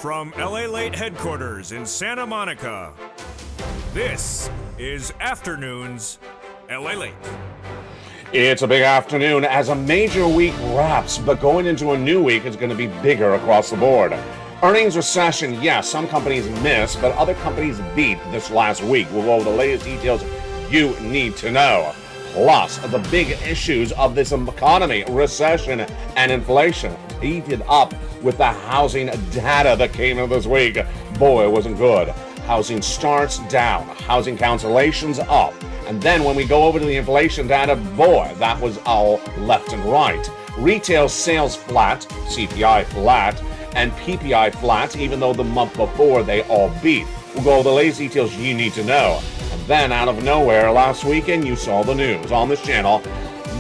From LALATE headquarters in Santa Monica, this is Afternoons LALATE. It's a big afternoon as a major week wraps, but going into a new week is going to be bigger across the board. Earnings recession, yes, some companies missed, but other companies beat this last week. We'll go over the latest details you need to know. Plus, the big issues of this economy, recession and inflation, heated up with the housing data that came in this week. Boy, it wasn't good. Housing starts down, housing cancellations up. And then when we go over to the inflation data, boy, that was all left and right. Retail sales flat, CPI flat, and PPI flat, even though the month before they all beat. We'll go over the latest details you need to know. And then out of nowhere, last weekend, you saw the news on this channel.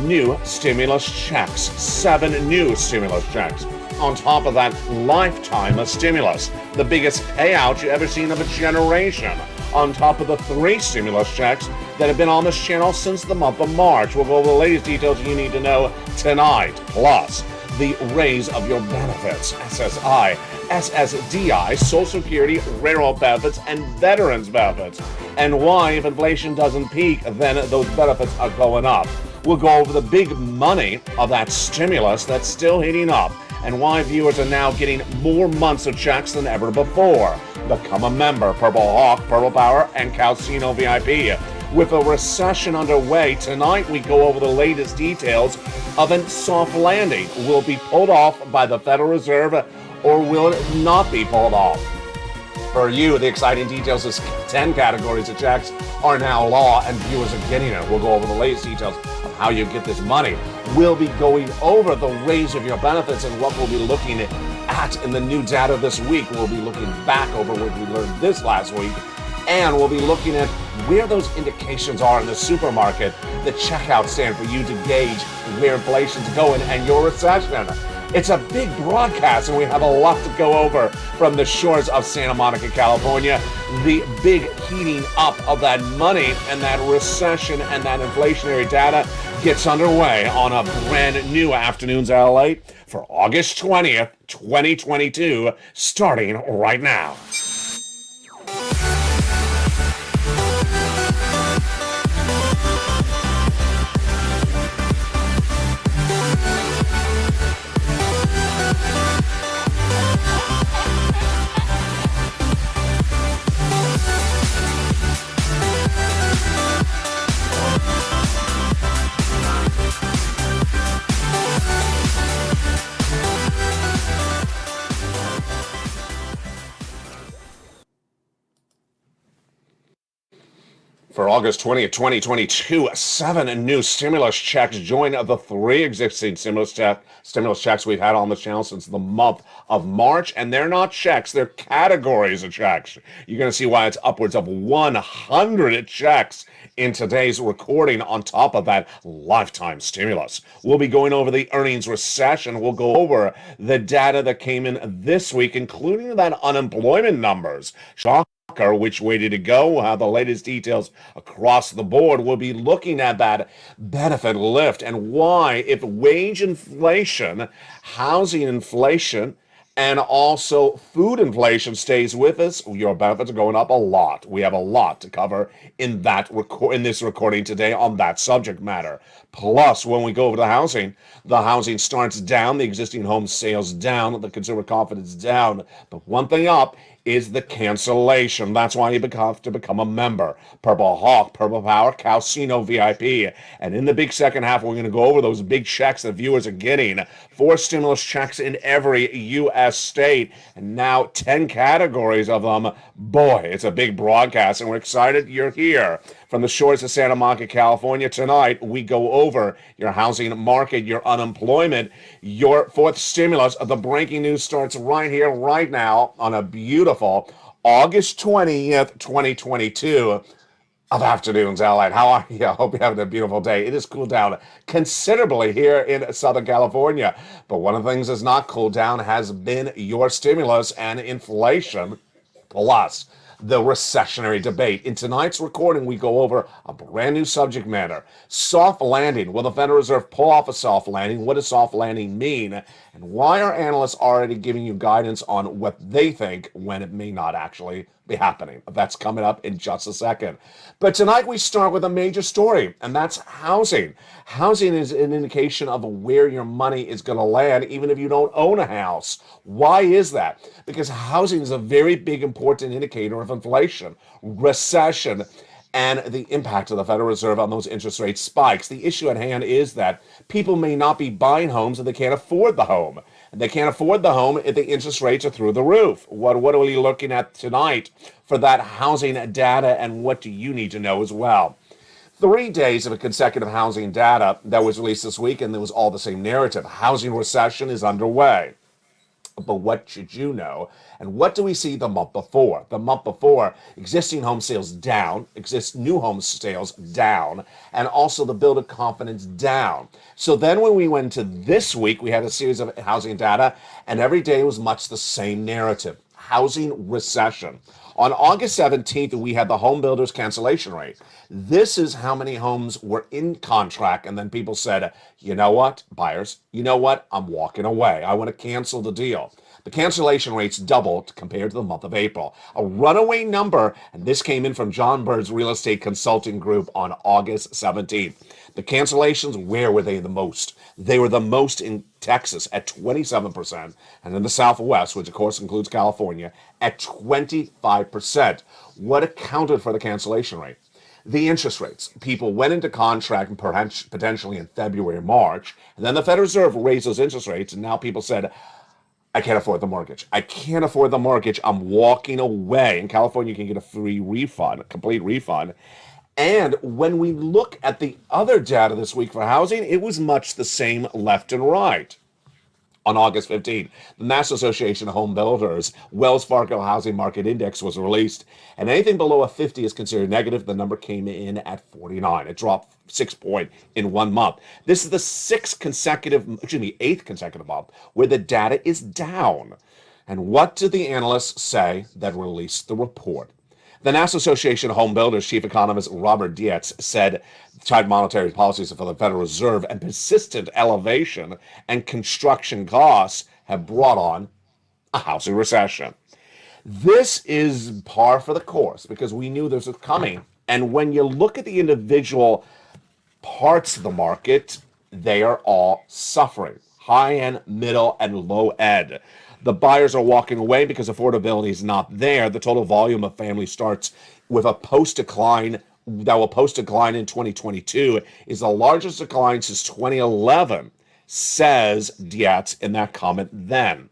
New stimulus checks. 7 new stimulus checks. On top of that, lifetime of stimulus. The biggest payout you ever seen of a generation. On top of the 3 stimulus checks that have been on this channel since the month of March. We'll go over the latest details you need to know tonight. Plus, the raise of your benefits. SSI, SSDI, Social Security, Railroad benefits, and Veterans benefits. And why, if inflation doesn't peak, then those benefits are going up. We'll go over the big money of that stimulus that's still heating up, and why viewers are now getting more months of checks than ever before. Become a member, Purple Hawk, Purple Power, and Casino VIP. With a recession underway, tonight we go over the latest details of a soft landing. Will it be pulled off by the Federal Reserve, or will it not be pulled off? For you, the exciting details is 10 categories of checks are now law, and viewers are getting it. We'll go over the latest details of how you get this money. We'll be going over the raise of your benefits and what we'll be looking at in the new data this week. We'll be looking back over what we learned this last week, and we'll be looking at where those indications are in the supermarket, the checkout stand for you to gauge where inflation's going and your recession. It's a big broadcast, and we have a lot to go over from the shores of Santa Monica, California. The big heating up of that money and that recession and that inflationary data gets underway on a brand new Afternoons LALATE for August 20th, 2022, starting right now. For August 20th, 2022, 7 new stimulus checks join the 3 existing stimulus checks we've had on the channel since the month of March. And they're not checks, they're categories of checks. You're going to see why it's upwards of 100 checks in today's recording on top of that lifetime stimulus. We'll be going over the earnings recession. We'll go over the data that came in this week, including that unemployment numbers. Which way did it go? We'll have the latest details across the board. We'll be looking at that benefit lift and why, if wage inflation, housing inflation, and also food inflation stays with us, your benefits are going up a lot. We have a lot to cover in this recording today on that subject matter. Plus, when we go over to the housing starts down, the existing home sales down, the consumer confidence down. But one thing up is the cancellation. That's why you have to become a member. Purple Hawk, Purple Power, Casino VIP. And in the big second half, we're going to go over those big checks that viewers are getting. 4 stimulus checks in every U.S. state, and now 10 categories of them. Boy, it's a big broadcast, and we're excited you're here. From the shores of Santa Monica, California, tonight, we go over your housing market, your unemployment, your 4th stimulus. The breaking news starts right here, right now, on a beautiful August 20th, 2022 of Afternoons LALATE. How are you? I hope you're having a beautiful day. It has cooled down considerably here in Southern California. But one of the things that's not cooled down has been your stimulus and inflation. Plus, the recessionary debate. In tonight's recording, we go over a brand new subject matter. Soft landing. Will the Federal Reserve pull off a soft landing? What does soft landing mean? And why are analysts already giving you guidance on what they think when it may not actually be happening? That's coming up in just a second. But tonight we start with a major story, and that's housing. Housing is an indication of where your money is going to land, even if you don't own a house. Why is that? Because housing is a very big, important indicator of inflation, recession, and the impact of the Federal Reserve on those interest rate spikes. The issue at hand is that people may not be buying homes and they can't afford the home. And they can't afford the home if the interest rates are through the roof. What are we looking at tonight for that housing data, and what do you need to know as well? 3 days of consecutive housing data that was released this week, and it was all the same narrative. Housing recession is underway. But what should you know? And what do we see the month before? The month before, existing home sales down, new home sales down, and also the builder confidence down. So then when we went to this week, we had a series of housing data, and every day was much the same narrative. Housing recession. On August 17th, we had the home builders cancellation rate. This is how many homes were in contract, and then people said, you know what, buyers, you know what, I'm walking away. I want to cancel the deal. The cancellation rates doubled compared to the month of April. A runaway number, and this came in from John Bird's Real Estate Consulting Group on August 17th. The cancellations, where were they the most? They were the most in Texas at 27%, and in the Southwest, which of course includes California, at 25%. What accounted for the cancellation rate? The interest rates. People went into contract potentially in February or March, and then the Federal Reserve raised those interest rates, and now people said, I can't afford the mortgage. I can't afford the mortgage. I'm walking away. In California, you can get a free refund, a complete refund. And when we look at the other data this week for housing, it was much the same left and right. On August 15th, the National Association of Home Builders Wells Fargo Housing Market Index was released, and anything below a 50 is considered negative. The number came in at 49. It dropped 6 points in 1 month. This is the eighth consecutive month where the data is down. And what did the analysts say that released the report? The National Association of Home Builders chief economist Robert Dietz said tight monetary policies for the Federal Reserve and persistent elevation and construction costs have brought on a housing recession. This is par for the course because we knew this was coming. And when you look at the individual parts of the market, they are all suffering. High end, middle, and low end. The buyers are walking away because affordability is not there. The total volume of family starts with a post-decline that will post-decline in 2022 is the largest decline since 2011, says Dietz in that comment then.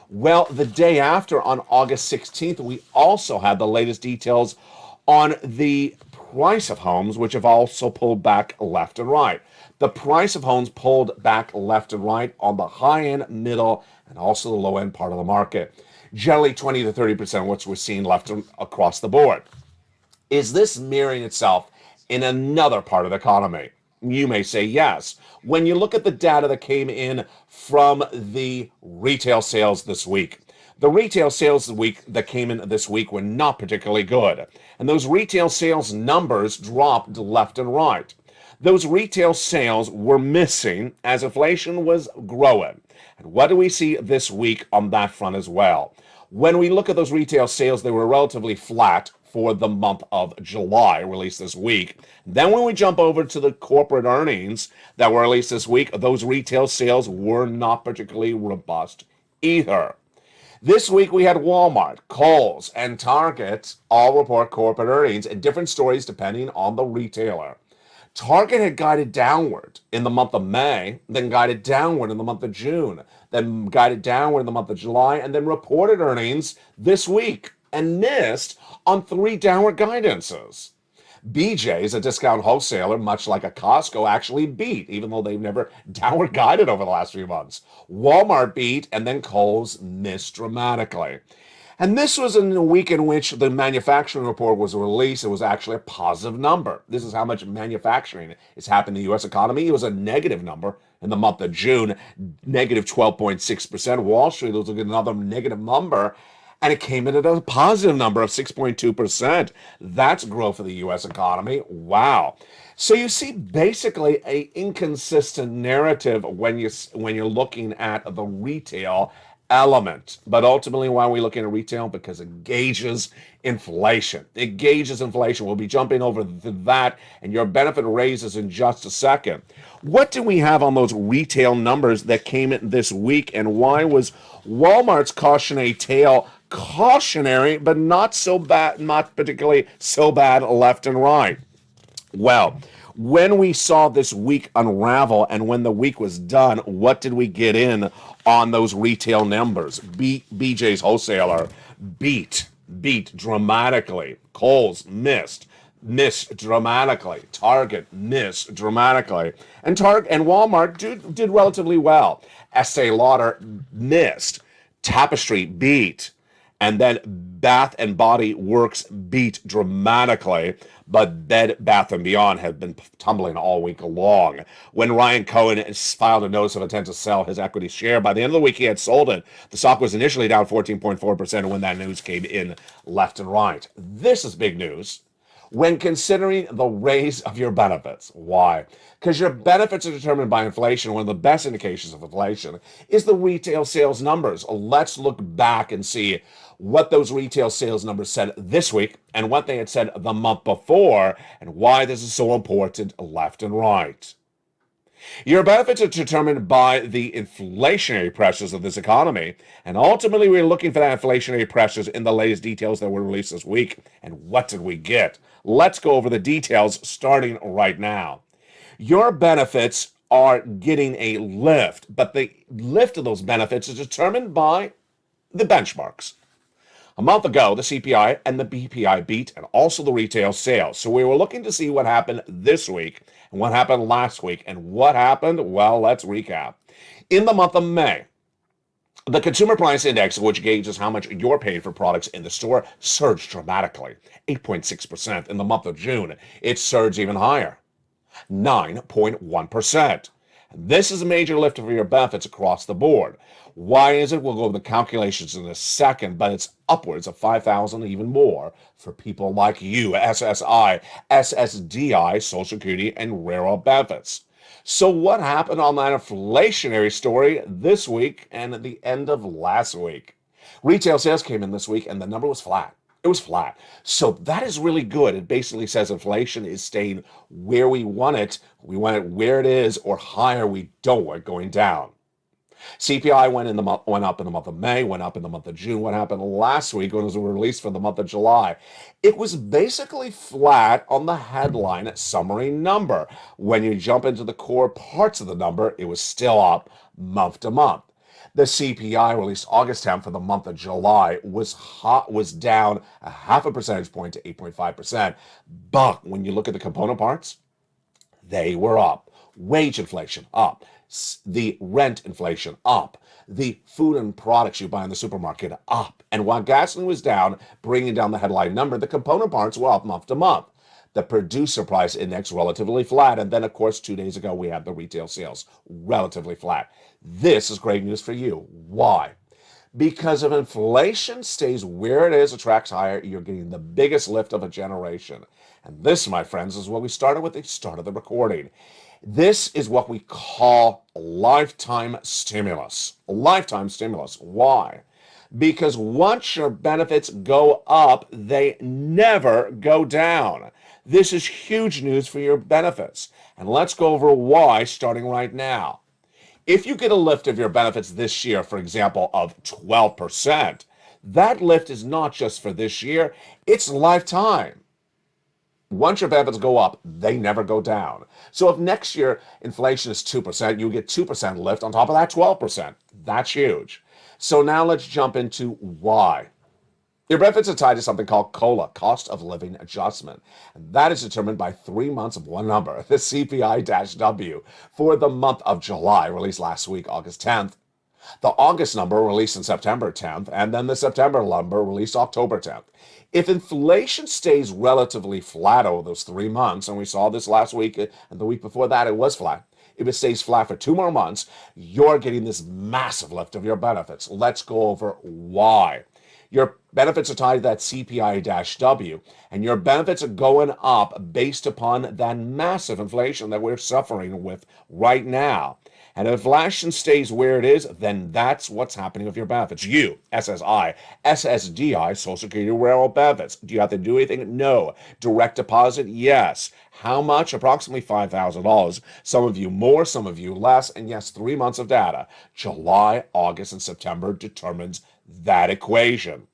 Well, the day after, on August 16th, we also had the latest details on the price of homes, which have also pulled back left and right. The price of homes pulled back left and right on the high end, middle, and also the low end part of the market. Generally 20 to 30%, which we're seeing left across the board. Is this mirroring itself in another part of the economy? You may say yes. When you look at the data that came in from the retail sales this week, the retail sales that came in this week were not particularly good. And those retail sales numbers dropped left and right. Those retail sales were missing as inflation was growing. And what do we see this week on that front as well? When we look at those retail sales, they were relatively flat for the month of July, released this week. Then when we jump over to the corporate earnings that were released this week, those retail sales were not particularly robust either. This week we had Walmart, Kohl's, and Target all report corporate earnings and different stories depending on the retailer. Target had guided downward in the month of May, then guided downward in the month of June, then guided downward in the month of July, and then reported earnings this week and missed on 3 downward guidances. BJ's, a discount wholesaler, much like a Costco, actually beat, even though they've never downward guided over the last few months. Walmart beat, and then Kohl's missed dramatically. And this was in a week in which the manufacturing report was released. It was actually a positive number. This is how much manufacturing is happening in the U.S. economy. It was a negative number in the month of June, negative 12.6%. Wall Street was looking at another negative number. and it came in at a positive number of 6.2%. That's growth of the U.S. economy. Wow. So you see basically a inconsistent narrative when you're looking at the retail element. But ultimately, why are we looking at retail? Because it gauges inflation. It gauges inflation. We'll be jumping over that, and your benefit raises in just a second. What do we have on those retail numbers that came in this week, and why was Walmart's cautionary tale cautionary, but not so bad, not particularly so bad left and right? Well, when we saw this week unravel and when the week was done, what did we get in on those retail numbers? BJ's wholesaler beat dramatically. Kohl's missed dramatically. Target missed dramatically. And Walmart did relatively well. Estee Lauder missed. Tapestry beat. And then Bath and Body Works beat dramatically, but Bed Bath & Beyond had been tumbling all week long. When Ryan Cohen filed a notice of intent to sell his equity share, by the end of the week he had sold it. The stock was initially down 14.4% when that news came in left and right. This is big news when considering the raise of your benefits. Why? Because your benefits are determined by inflation. One of the best indications of inflation is the retail sales numbers. Let's look back and see what those retail sales numbers said this week and what they had said the month before, and why this is so important left and right. Your benefits are determined by the inflationary pressures of this economy, and ultimately we're looking for that inflationary pressures in the latest details that were released this week. And what did we get? Let's go over the details starting right now. Your benefits are getting a lift, but the lift of those benefits is determined by the benchmarks. A month ago, the CPI and the BPI beat, and also the retail sales. So we were looking to see what happened this week and what happened last week. And what happened? Well, let's recap. In the month of May, the Consumer Price Index, which gauges how much you're paying for products in the store, surged dramatically, 8.6%. In the month of June, it surged even higher, 9.1%. This is a major lift for your benefits across the board. Why is it? We'll go over the calculations in a second, but it's upwards of $5,000, even more, for people like you, SSI, SSDI, Social Security, and railroad benefits. So what happened on that inflationary story this week and at the end of last week? Retail sales came in this week, and the number was flat. It was flat. So that is really good. It basically says inflation is staying where we want it. We want it where it is or higher. We don't want it going down. CPI went up in the month of May, went up in the month of June. What happened last week when it was released for the month of July? It was basically flat on the headline summary number. When you jump into the core parts of the number, it was still up month to month. The CPI released August 10th for the month of July was down a half a percentage point to 8.5%. But when you look at the component parts, they were up. Wage inflation up. The rent inflation up. The food and products you buy in the supermarket up. And while gasoline was down, bringing down the headline number, the component parts were up month to month. The producer price index relatively flat. And then, of course, 2 days ago, we had the retail sales relatively flat. This is great news for you. Why? Because if inflation stays where it is, attracts higher, you're getting the biggest lift of a generation. And this, my friends, is what we started with at the start of the recording. This is what we call lifetime stimulus. Lifetime stimulus. Why? Because once your benefits go up, they never go down. This is huge news for your benefits. And let's go over why starting right now. If you get a lift of your benefits this year, for example, of 12%, that lift is not just for this year, it's lifetime. Once your benefits go up, they never go down. So if next year inflation is 2%, you get 2% lift on top of that 12%. That's huge. So now let's jump into why. Your benefits are tied to something called COLA, cost of living adjustment. And that is determined by 3 months of one number, the CPI-W, for the month of July, released last week, August 10th. The August number released on September 10th, and then the September number released October 10th. If inflation stays relatively flat over those 3 months, and we saw this last week and the week before that, it was flat. If it stays flat for 2 more months, you're getting this massive lift of your benefits. Let's go over why. Your benefits are tied to that CPI-W, and your benefits are going up based upon that massive inflation that we're suffering with right now. And if inflation stays where it is, then that's what's happening with your benefits. You, SSI, SSDI, Social Security Railroad benefits. Do you have to do anything? No. Direct deposit? Yes. How much? Approximately $5,000. Some of you more, some of you less. And yes, 3 months of data. July, August, and September determines that equation.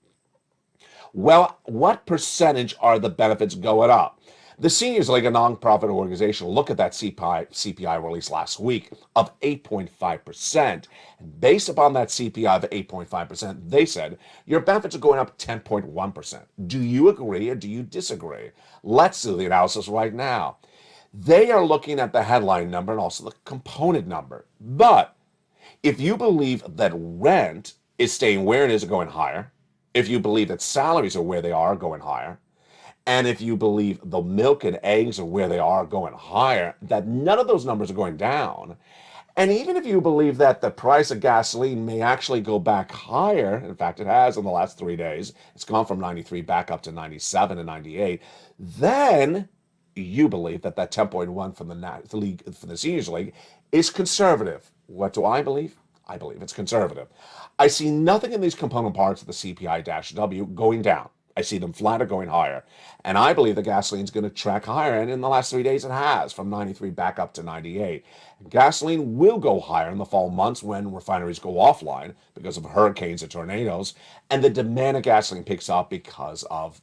Well, what percentage are the benefits going up? The Seniors League, a nonprofit organization, look at that CPI release last week of 8.5%. And based upon that CPI of 8.5%, they said your benefits are going up 10.1%. Do you agree or do you disagree? Let's do the analysis right now. They are looking at the headline number and also the component number. But if you believe that rent is staying where it is or going higher, if you believe that salaries are where they are going higher, and if you believe the milk and eggs are where they are going higher, that none of those numbers are going down, and even if you believe that the price of gasoline may actually go back higher, in fact it has in the last 3 days, it's gone from 93 back up to 97 and 98, then you believe that that 10.1 from the league, for the Seniors League, is conservative. What do I believe? I believe it's conservative. I see nothing in these component parts of the CPI-W going down. I see them flat or going higher. And I believe the gasoline's going to track higher. And in the last 3 days, it has, from 93 back up to 98. Gasoline will go higher in the fall months when refineries go offline because of hurricanes and tornadoes. And the demand of gasoline picks up because of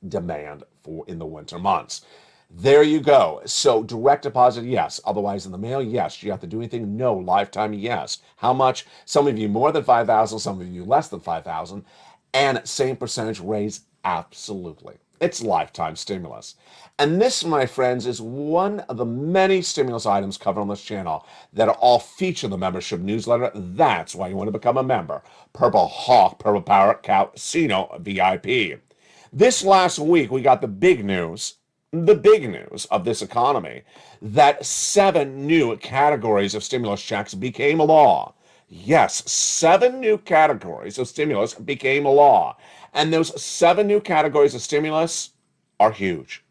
demand for in the winter months. There you go. So direct deposit, yes. Otherwise in the mail, yes. Do you have to do anything? No. Lifetime, yes. How much? Some of you more than 5,000, some of you less than 5,000. And same percentage raise, absolutely. It's lifetime stimulus. And this, my friends, is one of the many stimulus items covered on this channel that are all featured in the membership newsletter. That's why you want to become a member. Purple Hawk, Purple Power, Casino VIP. This last week, we got the big news of this economy, that 7 new categories of stimulus checks became a law. Yes, 7 new categories of stimulus became a law. And those 7 new categories of stimulus are huge.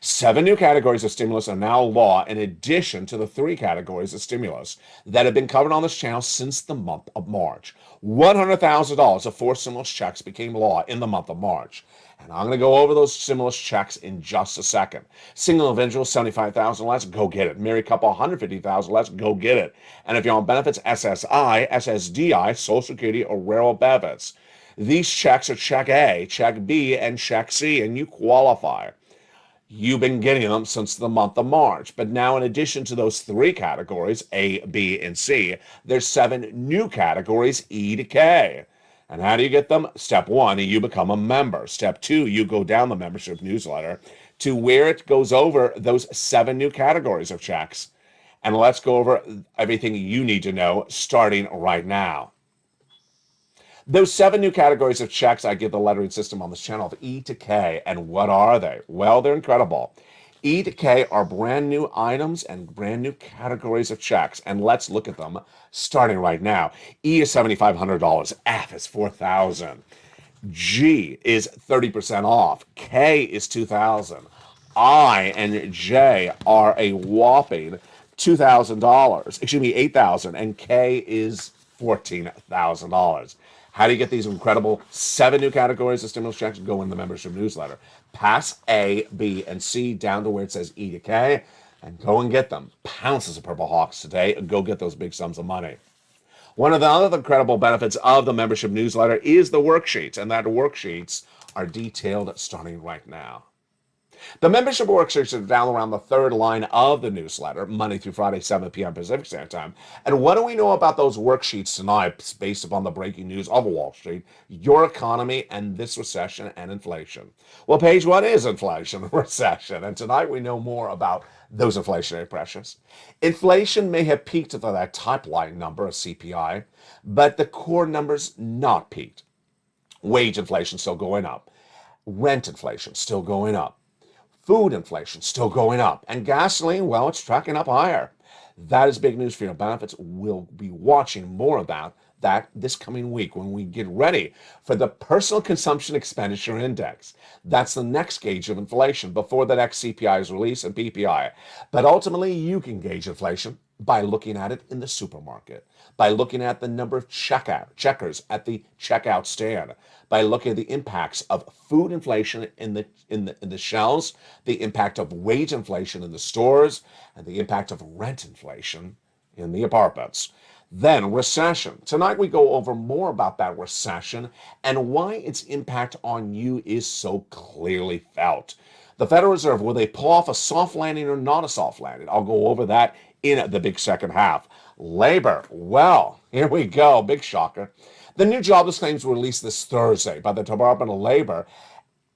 7 new categories of stimulus are now law in addition to the 3 categories of stimulus that have been covered on this channel since the month of March. $100,000 of 4 stimulus checks became law in the month of March. And I'm going to go over those stimulus checks in just a second. Single individual, $75,000 less, go get it. Married couple, $150,000 less, go get it. And if you're on benefits, SSI, SSDI, Social Security, or Railroad benefits. These checks are Check A, Check B, and Check C, and you qualify. You've been getting them since the month of March. But now, in addition to those 3 categories, A, B, and C, there's 7 new categories, E to K. And how do you get them? Step 1, you become a member. Step 2, you go down the membership newsletter to where it goes over those 7 new categories of checks. And let's go over everything you need to know starting right now. Those 7 new categories of checks, I give the lettering system on this channel of E to K. And what are they? Well, they're incredible. E to K are brand new items and brand new categories of checks. And let's look at them starting right now. E is $7,500. F is $4,000. G is 30% off. K is $2,000. I and J are a whopping $2,000. Excuse me, $8,000. And K is $14,000. How do you get these incredible 7 new categories of stimulus checks? Go in the membership newsletter. Pass A, B, and C down to where it says E to K, and go and get them. Pounces of Purple Hawks today, and go get those big sums of money. One of the other incredible benefits of the membership newsletter is the worksheets, and that worksheets are detailed starting right now. The membership worksheets are down around the 3rd line of the newsletter, Monday through Friday, 7 p.m. Pacific Standard Time. And what do we know about those worksheets tonight based upon the breaking news of Wall Street, your economy, and this recession and inflation? Well, page 1 is inflation and recession. And tonight we know more about those inflationary pressures. Inflation may have peaked at that top line number of CPI, but the core numbers not peaked. Wage inflation still going up. Rent inflation still going up. Food inflation still going up. And gasoline, well, it's tracking up higher. That is big news for your benefits. We'll be watching more of that that this coming week when we get ready for the Personal Consumption Expenditure Index. That's the next gauge of inflation before the next CPI is released and PPI. But ultimately, you can gauge inflation by looking at it in the supermarket, by looking at the number of checkers at the checkout stand, by looking at the impacts of food inflation in the shelves, the impact of wage inflation in the stores, and the impact of rent inflation in the apartments. Then recession. Tonight we go over more about that recession and why its impact on you is so clearly felt. The Federal Reserve, will they pull off a soft landing or not a soft landing? I'll go over that in the big second half. Labor. Well, here we go. Big shocker. The new jobless claims were released this Thursday by the Department of Labor.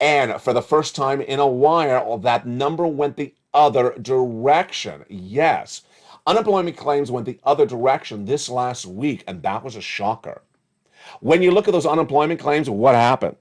And for the first time in a while, that number went the other direction. Yes. Unemployment claims went the other direction this last week, and that was a shocker. When you look at those unemployment claims, what happened?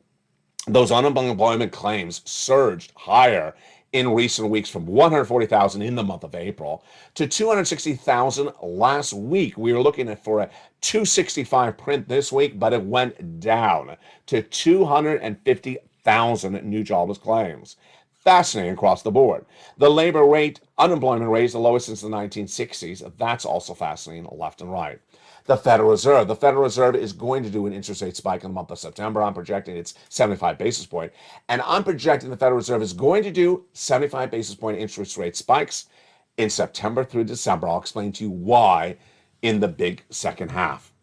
Those unemployment claims surged higher in recent weeks from 140,000 in the month of April to 260,000 last week. We were looking at for a 265 print this week, but it went down to 250,000 new jobless claims. Fascinating across the board. The labor rate, unemployment rate is the lowest since the 1960s. That's also fascinating left and right. The Federal Reserve. The Federal Reserve is going to do an interest rate spike in the month of September. I'm projecting it's 75 basis point. And I'm projecting the Federal Reserve is going to do 75 basis point interest rate spikes in September through December. I'll explain to you why in the big second half.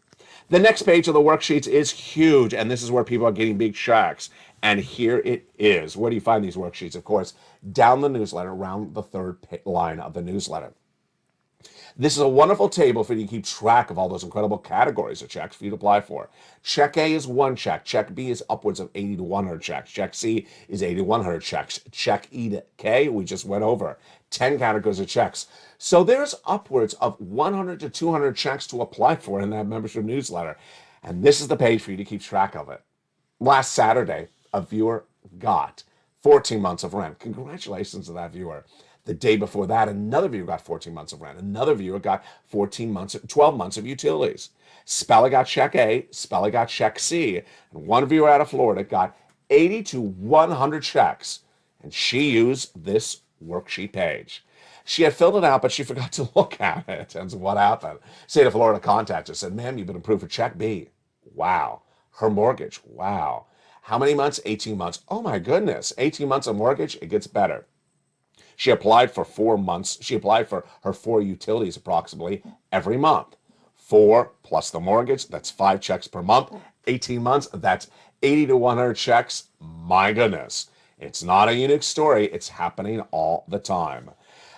The next page of the worksheets is huge, and this is where people are getting big shocks. And here it is. Where do you find these worksheets? Of course, down the newsletter, around the third line of the newsletter. This is a wonderful table for you to keep track of all those incredible categories of checks for you to apply for. Check A is one check. Check B is upwards of 80 to 100 checks. Check C is 80 to 100 checks. Check E to K, we just went over. 10 categories of checks. So there's upwards of 100 to 200 checks to apply for in that membership newsletter. And this is the page for you to keep track of it. Last Saturday, a viewer got 14 months of rent. Congratulations to that viewer. The day before that, another viewer got 14 months of rent. Another viewer got 12 months of utilities. Spella got check A, Spella got check C, and one viewer out of Florida got 80 to 100 checks, and she used this worksheet page. She had filled it out, but she forgot to look at it. And so what happened? State of Florida contacted her, said, ma'am, you've been approved for check B. Wow. Her mortgage. Wow. How many months? 18 months. Oh my goodness. 18 months of mortgage, it gets better. She applied for 4 months. She applied for her 4 utilities approximately every month. 4 plus the mortgage, that's 5 checks per month. 18 months, that's 80 to 100 checks. My goodness. It's not a unique story. It's happening all the time.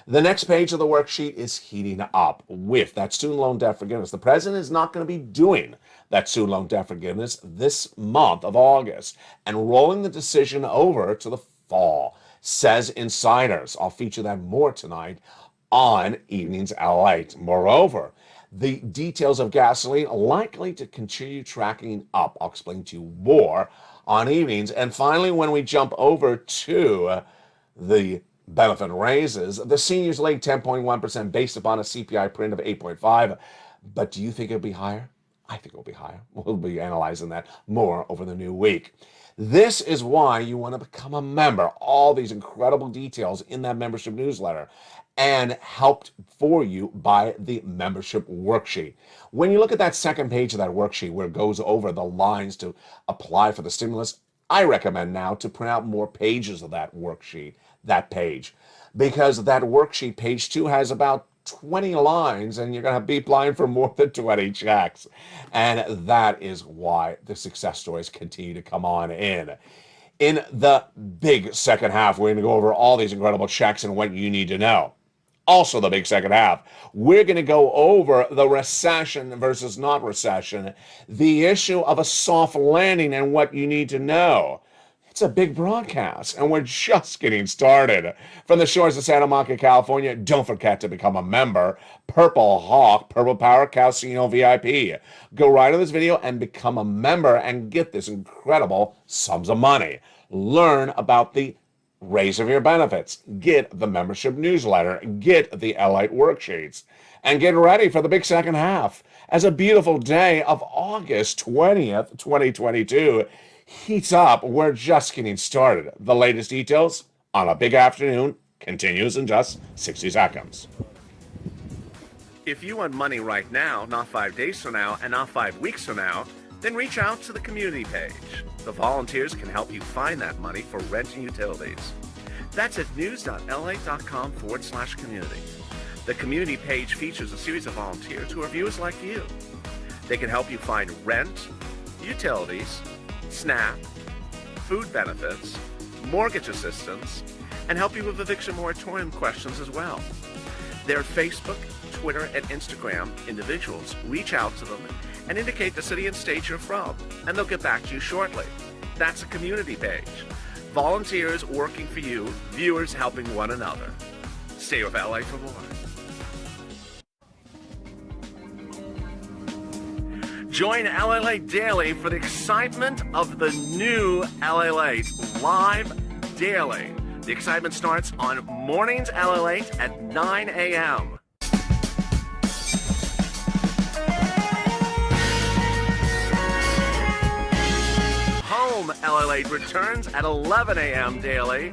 The next page of the worksheet is heating up with that student loan debt forgiveness. The president is not going to be doing that student loan debt forgiveness this month of August and rolling the decision over to the fall, says insiders. I'll feature that more tonight on Evenings LALATE. Moreover, the details of gasoline are likely to continue tracking up. I'll explain to you more on evenings. And finally, when we jump over to the benefit raises, the seniors laid 10.1% based upon a CPI print of 8.5. But do you think it'll be higher? I think it'll be higher. We'll be analyzing that more over the new week. This is why you want to become a member. All these incredible details in that membership newsletter and helped for you by the membership worksheet. When you look at that second page of that worksheet where it goes over the lines to apply for the stimulus, I recommend now to print out more pages of that worksheet, that page, because that worksheet, page 2, has about 20 lines and you're going to be applying for more than 20 checks. And that is why the success stories continue to come on in. In the big second half, we're going to go over all these incredible checks and what you need to know. Also, the big second half, we're going to go over the recession versus not recession, the issue of a soft landing and what you need to know. It's a big broadcast, and we're just getting started. From the shores of Santa Monica, California, don't forget to become a member. Purple Hawk, Purple Power Casino VIP. Go right on this video and become a member and get this incredible sums of money. Learn about the raise of your benefits, get the membership newsletter, get the LALATE worksheets, and get ready for the big second half as a beautiful day of August 20th, 2022 heats up. We're just getting started. The latest details on a big afternoon continues in just 60 seconds. If you want money right now, not 5 days from now, and not 5 weeks from now, then reach out to the community page. The volunteers can help you find that money for rent and utilities. That's at news.lalate.com/community. The community page features a series of volunteers who are viewers like you. They can help you find rent, utilities, SNAP, food benefits, mortgage assistance, and help you with eviction moratorium questions as well. Their Facebook, Twitter, and Instagram individuals reach out to them and indicate the city and state you're from, and they'll get back to you shortly. That's a community page. Volunteers working for you, viewers helping one another. Stay with LA for more. Join LALATE Daily for the excitement of the new LALATE live daily. The excitement starts on mornings LALATE at 9 a.m. Home LALATE returns at 11 a.m. daily.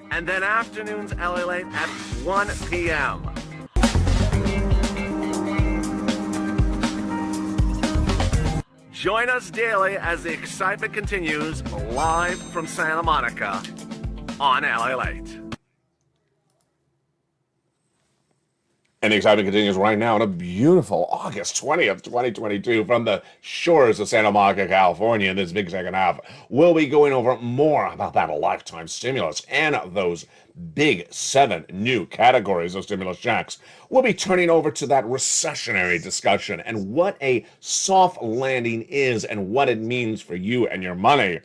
And then afternoons LALATE at 1 p.m. Join us daily as the excitement continues live from Santa Monica on LALATE. And the excitement continues right now on a beautiful August 20th, 2022 from the shores of Santa Monica, California. In this big second half, we'll be going over more about that lifetime stimulus and those big 7 new categories of stimulus checks. We'll be turning over to that recessionary discussion and what a soft landing is and what it means for you and your money.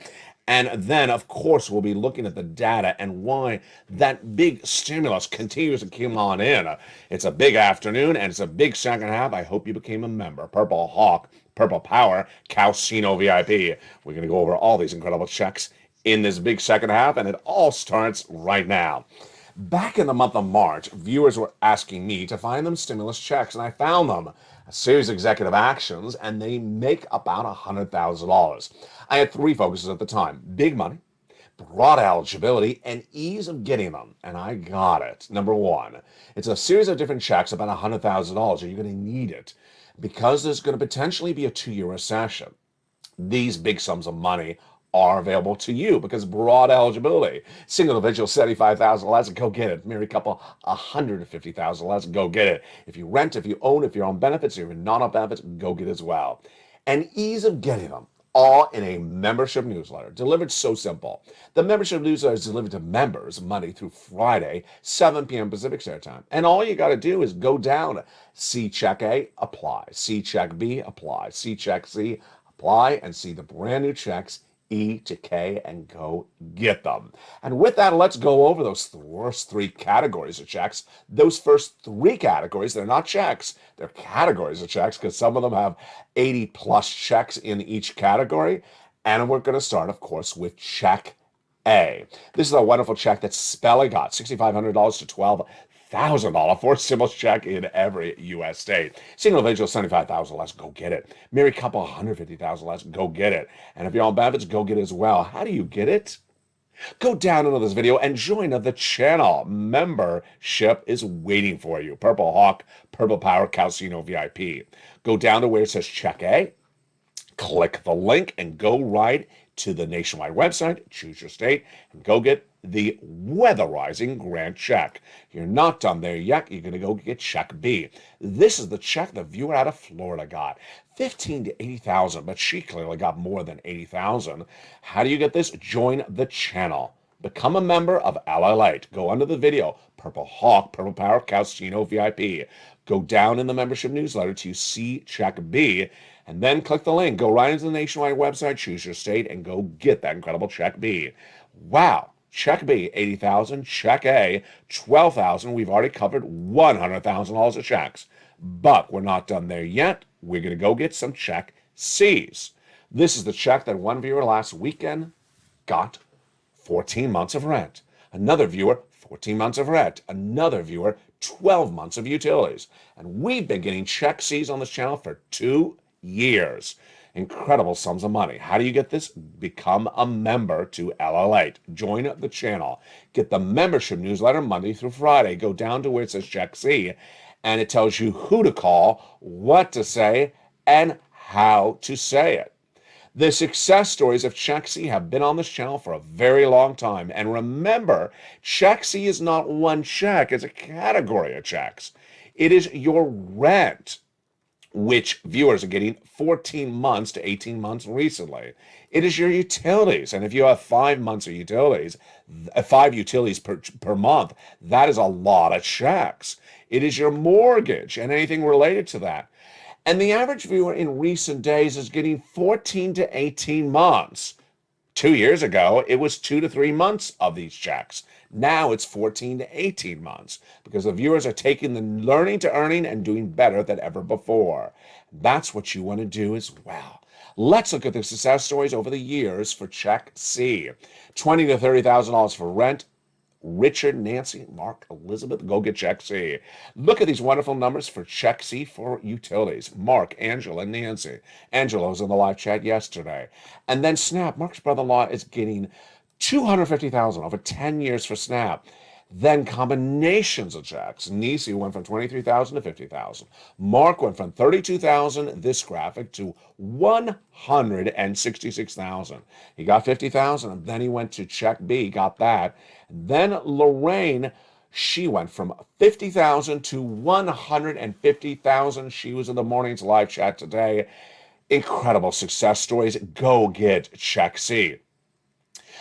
And then, of course, we'll be looking at the data and why that big stimulus continues to come on in. It's a big afternoon and it's a big second half. I hope you became a member. Purple Hawk, Purple Power, Calcino VIP. We're going to go over all these incredible checks in this big second half, and it all starts right now. Back in the month of March, viewers were asking me to find them stimulus checks, and I found them. A series of executive actions, and they make about $100,000. I had 3 focuses at the time: big money, broad eligibility, and ease of getting them. And I got it. Number 1, it's a series of different checks about $100,000. Are you going to need it? Because there's going to potentially be a 2-year recession. These big sums of money are available to you because broad eligibility. Single individual, $75,000 less, go get it. Married couple, $150,000 less, go get it. If you rent, if you own, if you're on benefits, if you're not on benefits, go get it as well. And ease of getting them, all in a membership newsletter, delivered so simple. The membership newsletter is delivered to members Monday through Friday, 7 p.m. Pacific Standard Time. And all you got to do is go down, see check A, apply, see check B, apply, see check C, apply, and see the brand new checks E to K and go get them. And with that, let's go over those first 3 categories of checks. Those first 3 categories, they're not checks, they're categories of checks because some of them have 80 plus checks in each category. And we're going to start, of course, with check A. This is a wonderful check that Spelling got, $6,500 to $12,000 for a stimulus check in every U.S. state. Single individual, $75,000 less, go get it. Married couple, $150,000 less, go get it. And if you're on benefits, go get it as well. How do you get it? Go down into this video and join the channel. Membership is waiting for you. Purple Hawk, Purple Power, Calcino VIP. Go down to where it says check A, click the link, and go right to the nationwide website, choose your state, and go get the weatherizing grant check. You're not done there yet. You're going to go get check B. This is the check the viewer out of Florida got. $15,000 to $80,000, but she clearly got more than $80,000. How do you get this? Join the channel. Become a member of LALATE. Go under the video, Purple Hawk, Purple Power, Calcino VIP. Go down in the membership newsletter to see check B, and then click the link. Go right into the nationwide website, choose your state, and go get that incredible check B. Wow. Check B, 80,000. Check A, 12,000. We've already covered $100,000 of checks. But we're not done there yet. We're going to go get some check C's. This is the check that one viewer last weekend got 14 months of rent. Another viewer, 14 months of rent. Another viewer, 12 months of utilities. And we've been getting check C's on this channel for 2 years. Incredible sums of money. How do you get this? Become a member to LALATE. Join the channel. Get the membership newsletter Monday through Friday. Go down to where it says check C, and it tells you who to call, what to say, and how to say it. The success stories of Check C have been on this channel for a very long time. And remember, Check C is not one check, it's a category of checks. It is your rent, which viewers are getting 14 months to 18 months recently. It is your utilities. And if you have 5 months of utilities, 5 utilities per month, that is a lot of checks. It is your mortgage and anything related to that. And the average viewer in recent days is getting 14 to 18 months. 2 years ago, it was 2 to 3 months of these checks. Now it's 14 to 18 months because the viewers are taking the learning to earning and doing better than ever before. That's what you want to do as well. Let's look at the success stories over the years for Check C. $20,000 to $30,000 for rent. Richard, Nancy, Mark, Elizabeth, go get Check C. Look at these wonderful numbers for Check C for utilities. Mark, Angela, Nancy. Angela was in the live chat yesterday. And then Snap, Mark's brother-in-law is getting $250,000 over 10 years for Snap. Then combinations of checks. Nisi went from $23,000 to $50,000. Mark went from $32,000, this graphic, to $166,000. He got $50,000, and then he went to Check B, got that. Then Lorraine, she went from $50,000 to $150,000. She was in the morning's live chat today. Incredible success stories. Go get Check C.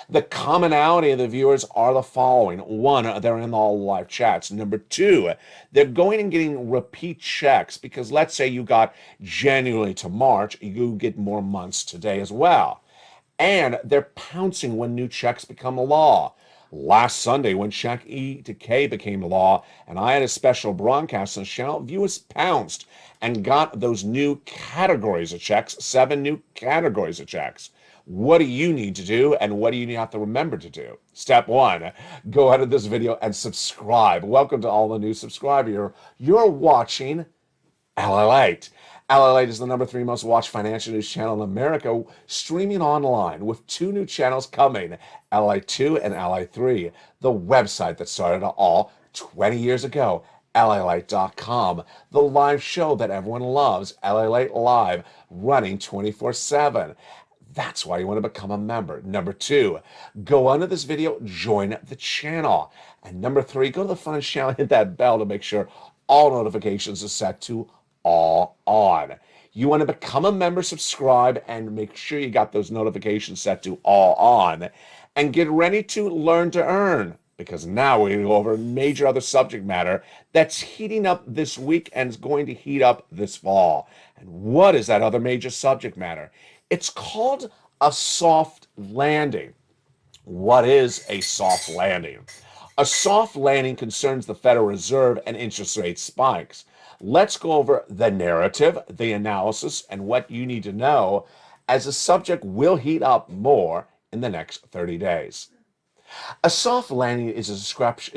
The commonality of the viewers are the following. 1, they're in all live chats. Number 2, they're going and getting repeat checks because let's say you got January to March, you get more months today as well. And they're pouncing when new checks become law. Last Sunday, when Check E to K became law, and I had a special broadcast on the channel, viewers pounced and got those new categories of checks, 7 new categories of checks. What do you need to do, and what do you have to remember to do? Step 1, go ahead to this video and subscribe. Welcome to all the new subscribers. You're watching LALATE. LALATE is the number 3 most watched financial news channel in America, streaming online with 2 new channels coming, LALATE 2 and LALATE 3. The website that started it all 20 years ago, LALATE.com. The live show that everyone loves, LALATE Live, running 24/7. That's why you want to become a member. Number 2, go under this video, join the channel. And number 3, go to the front of the channel, hit that bell to make sure all notifications are set to all on. You want to become a member, subscribe, and make sure you got those notifications set to all on. And get ready to learn to earn, because now we're going to go over a major other subject matter that's heating up this week and is going to heat up this fall. And what is that other major subject matter? It's called a soft landing. What is a soft landing? A soft landing concerns the Federal Reserve and interest rate spikes. Let's go over the narrative, the analysis, and what you need to know, as the subject will heat up more in the next 30 days. A soft landing is a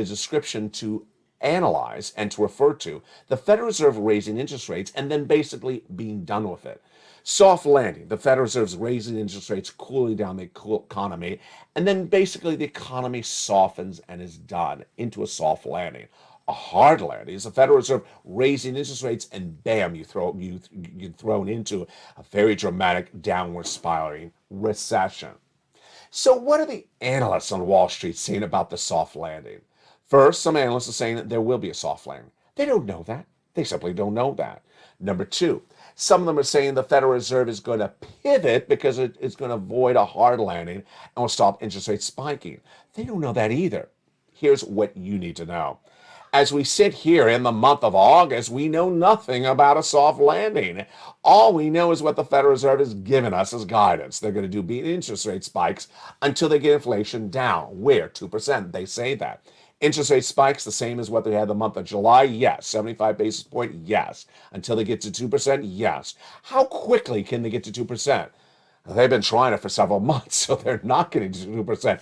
description to analyze and to refer to the Federal Reserve raising interest rates and then basically being done with it. Soft landing, the Federal Reserve's raising interest rates, cooling down the economy, and then basically the economy softens and is done into a soft landing. A hard landing is the Federal Reserve raising interest rates and bam, you're thrown into a very dramatic downward spiraling recession. So what are the analysts on Wall Street saying about the soft landing? First, some analysts are saying that there will be a soft landing. They don't know that. They simply don't know that. Number 2, some of them are saying the Federal Reserve is going to pivot because it is going to avoid a hard landing and will stop interest rates spiking. They don't know that either. Here's what you need to know. As we sit here in the month of August, we know nothing about a soft landing. All we know is what the Federal Reserve has given us as guidance. They're going to do interest rate spikes until they get inflation down. Where? 2%. They say that. Interest rate spikes the same as what they had the month of July? Yes. 75 basis point? Yes. Until they get to 2%? Yes. How quickly can they get to 2%? They've been trying it for several months, so they're not getting to 2%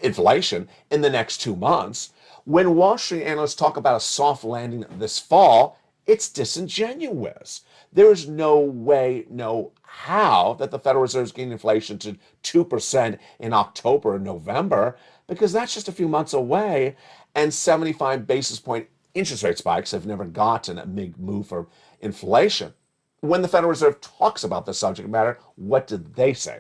inflation in the next 2 months. When Wall Street analysts talk about a soft landing this fall, it's disingenuous. There is no way, no how that the Federal Reserve is getting inflation to 2% in October and November, because that's just a few months away, and 75 basis point interest rate spikes have never gotten a big move for inflation. When the Federal Reserve talks about this subject matter, what did they say?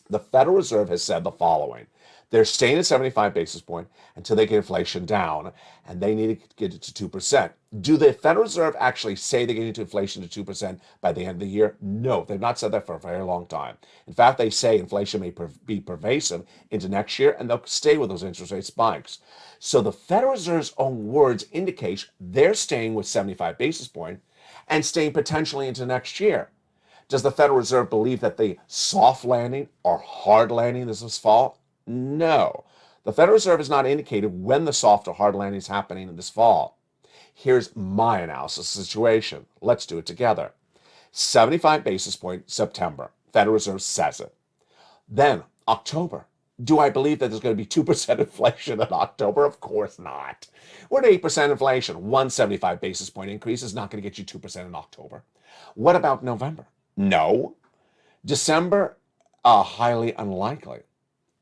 The Federal Reserve has said the following. They're staying at 75 basis point until they get inflation down, and they need to get it to 2%. Do the Federal Reserve actually say they're getting to inflation to 2% by the end of the year? No, they've not said that for a very long time. In fact, they say inflation may be pervasive into next year, and they'll stay with those interest rate spikes. So the Federal Reserve's own words indicate they're staying with 75 basis point and staying potentially into next year. Does the Federal Reserve believe that the soft landing or hard landing this fall? No. The Federal Reserve has not indicated when the soft or hard landing is happening this fall. Here's my analysis of the situation. Let's do it together. 75 basis point September. Federal Reserve says it. Then October. Do I believe that there's going to be 2% inflation in October? Of course not. We're at 8% inflation. 175 basis point increase is not going to get you 2% in October. What about November? No. December? Highly unlikely.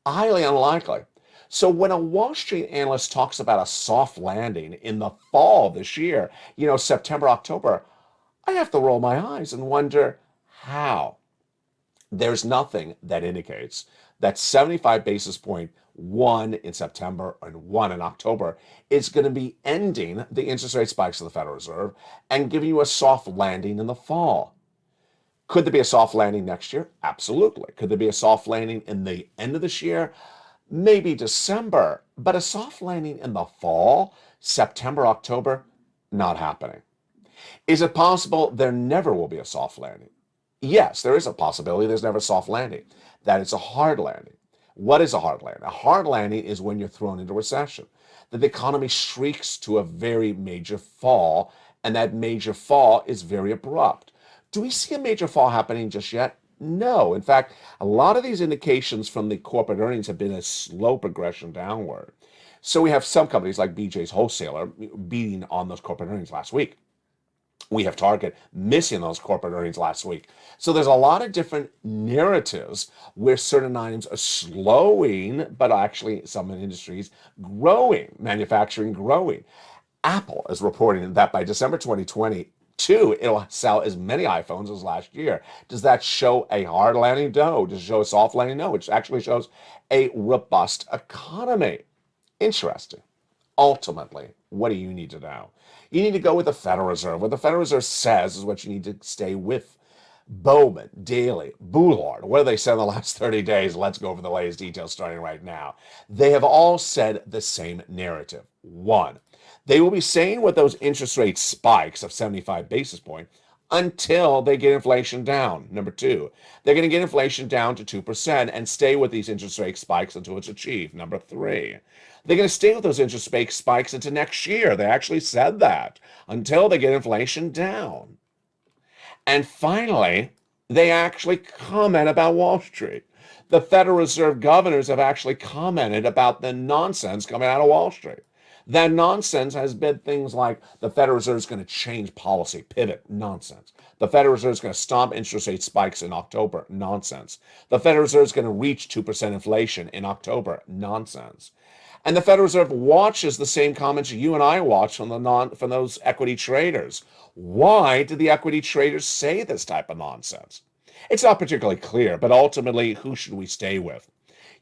Highly unlikely. So when a Wall Street analyst talks about a soft landing in the fall of this year, September, October, I have to roll my eyes and wonder how. There's nothing that indicates that 75 basis point, 1 in September and 1 in October, is going to be ending the interest rate spikes of the Federal Reserve and giving you a soft landing in the fall. Could there be a soft landing next year? Absolutely. Could there be a soft landing in the end of this year? Maybe December. But a soft landing in the fall, September, October, not happening. Is it possible there never will be a soft landing? Yes, there is a possibility there's never a soft landing. That it's a hard landing. What is a hard landing? A hard landing is when you're thrown into recession, that the economy shrieks to a very major fall, and that major fall is very abrupt. Do we see a major fall happening just yet? No. In fact, a lot of these indications from the corporate earnings have been a slow progression downward. So we have some companies like BJ's Wholesaler beating on those corporate earnings last week. We have Target missing those corporate earnings last week. So there's a lot of different narratives where certain items are slowing, but actually some industries growing, manufacturing growing. Apple is reporting that by December 2022, it'll sell as many iPhones as last year. Does that show a hard landing? No. Does it show a soft landing? No. It actually shows a robust economy. Interesting. Ultimately, what do you need to know? You need to go with the Federal Reserve. What the Federal Reserve says is what you need to stay with. Bowman, Daly, Boulard, what have they said in the last 30 days? Let's go over the latest details starting right now. They have all said the same narrative. One, they will be staying with those interest rate spikes of 75 basis points until they get inflation down. Number two, they're going to get inflation down to 2% and stay with these interest rate spikes until it's achieved. Number three, they're going to stay with those interest rate spikes into next year. They actually said that until they get inflation down. And finally, they actually comment about Wall Street. The Federal Reserve governors have actually commented about the nonsense coming out of Wall Street. That nonsense has been things like the Federal Reserve is going to change policy, pivot, nonsense. The Federal Reserve is going to stop interest rate spikes in October, nonsense. The Federal Reserve is going to reach 2% inflation in October, nonsense. And the Federal Reserve watches the same comments you and I watch from those equity traders. Why did the equity traders say this type of nonsense? It's not particularly clear, but ultimately, who should we stay with?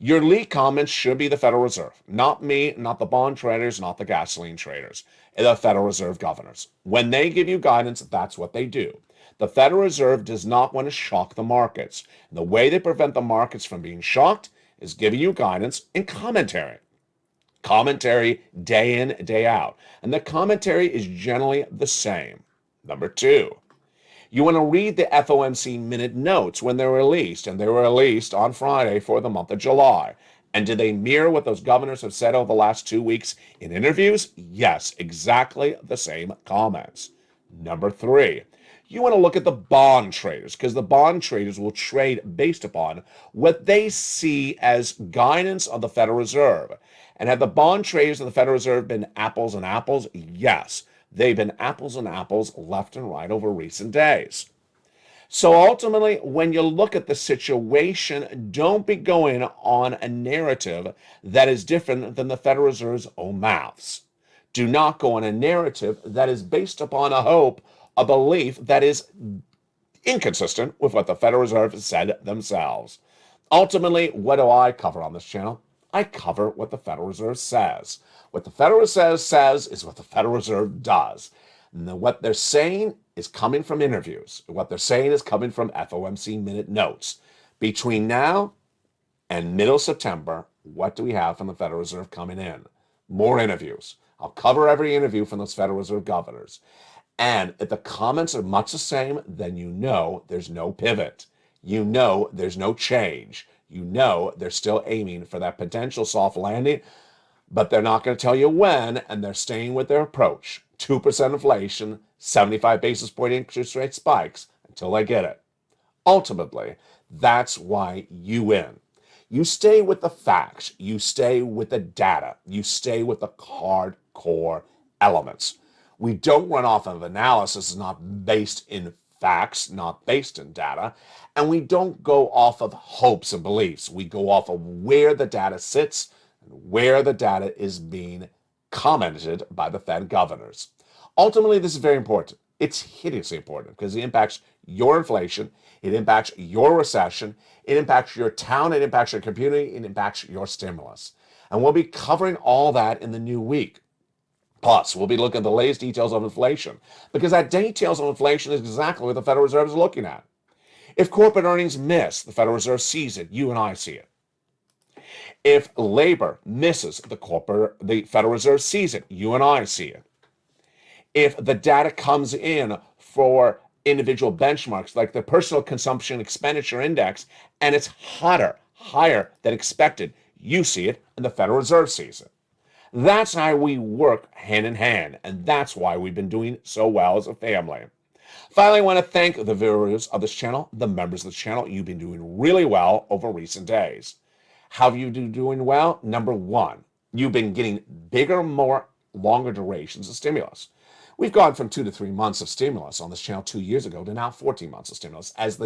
Your lead comments should be the Federal Reserve, not me, not the bond traders, not the gasoline traders, the Federal Reserve governors. When they give you guidance, that's what they do. The Federal Reserve does not want to shock the markets. And the way they prevent the markets from being shocked is giving you guidance and commentary. Commentary day in, day out. And the commentary is generally the same. Number 2, you want to read the FOMC minute notes when they're released, and they were released on Friday for the month of July. And do they mirror what those governors have said over the last 2 weeks in interviews? Yes, exactly the same comments. Number 3, you want to look at the bond traders, because the bond traders will trade based upon what they see as guidance of the Federal Reserve. And have the bond traders of the Federal Reserve been apples and apples? Yes, they've been apples and apples left and right over recent days. So ultimately, when you look at the situation, don't be going on a narrative that is different than the Federal Reserve's own mouths. Do not go on a narrative that is based upon a hope, a belief that is inconsistent with what the Federal Reserve has said themselves. Ultimately, what do I cover on this channel? I cover what the Federal Reserve says. What the Federal Reserve says is what the Federal Reserve does. And what they're saying is coming from interviews. What they're saying is coming from FOMC minute notes. Between now and middle September, what do we have from the Federal Reserve coming in? More interviews. I'll cover every interview from those Federal Reserve governors. And if the comments are much the same, then you know there's no pivot. You know there's no change. You know they're still aiming for that potential soft landing, but they're not going to tell you when, and they're staying with their approach. 2% inflation, 75 basis point interest rate spikes until they get it. Ultimately, that's why you win. You stay with the facts. You stay with the data. You stay with the hardcore elements. We don't run off of analysis. It's not based in facts, not based in data. And we don't go off of hopes and beliefs. We go off of where the data sits and where the data is being commented by the Fed governors. Ultimately, this is very important. It's hideously important because it impacts your inflation, it impacts your recession, it impacts your town, it impacts your community, it impacts your stimulus. And we'll be covering all that in the new week. Plus, we'll be looking at the latest details of inflation, because that details of inflation is exactly what the Federal Reserve is looking at. If corporate earnings miss, the Federal Reserve sees it. You and I see it. If labor misses, the Federal Reserve sees it. You and I see it. If the data comes in for individual benchmarks like the personal consumption expenditure index, and it's higher than expected, you see it, and the Federal Reserve sees it. That's how we work hand in hand, and that's why we've been doing so well as a family. Finally, I want to thank the viewers of this channel, the members of the channel. You've been doing really well over recent days. How have you been doing well? Number 1, you've been getting bigger, more longer durations of stimulus. We've gone from 2 to 3 months of stimulus on this channel 2 years ago to now 14 months of stimulus as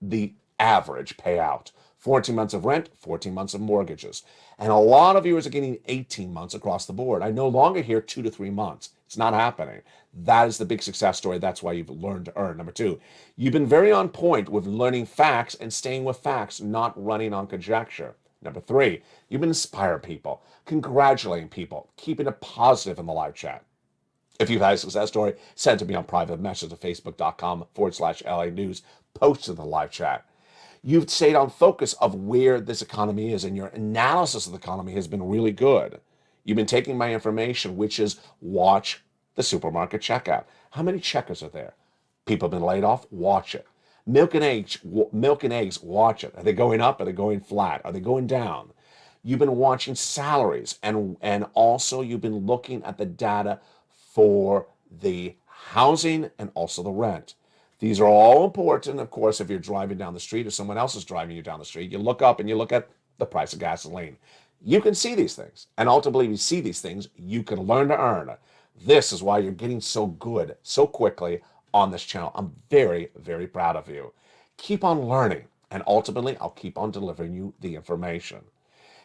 the average payout. 14 months of rent, 14 months of mortgages. And a lot of viewers are getting 18 months across the board. I no longer hear 2 to 3 months. It's not happening. That is the big success story. That's why you've learned to earn. Number 2, you've been very on point with learning facts and staying with facts, not running on conjecture. Number 3, you've been inspiring people, congratulating people, keeping it positive in the live chat. If you've had a success story, send it to me on private message at facebook.com/LA News. Post in the live chat. You've stayed on focus of where this economy is, and your analysis of the economy has been really good. You've been taking my information, which is watch the supermarket checkout. How many checkers are there? People have been laid off? Watch it. Milk and eggs, watch it. Are they going up? Are they going flat? Are they going down? You've been watching salaries, and also you've been looking at the data for the housing and also the rent. These are all important. Of course, if you're driving down the street or someone else is driving you down the street, you look up and you look at the price of gasoline. You can see these things. And ultimately, if you see these things, you can learn to earn. This is why you're getting so good so quickly on this channel. I'm very, very proud of you. Keep on learning. And ultimately, I'll keep on delivering you the information.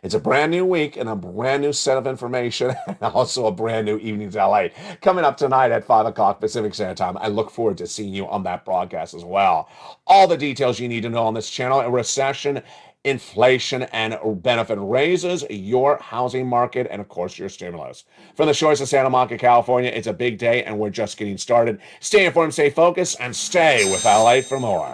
It's a brand new week and a brand new set of information, and also a brand new Evenings LA coming up tonight at 5 o'clock Pacific Standard Time. I look forward to seeing you on that broadcast as well. All the details you need to know on this channel: a recession, inflation, and benefit raises, your housing market, and of course your stimulus. From the shores of Santa Monica, California, it's a big day and we're just getting started. Stay informed, stay focused, and stay with LA for more.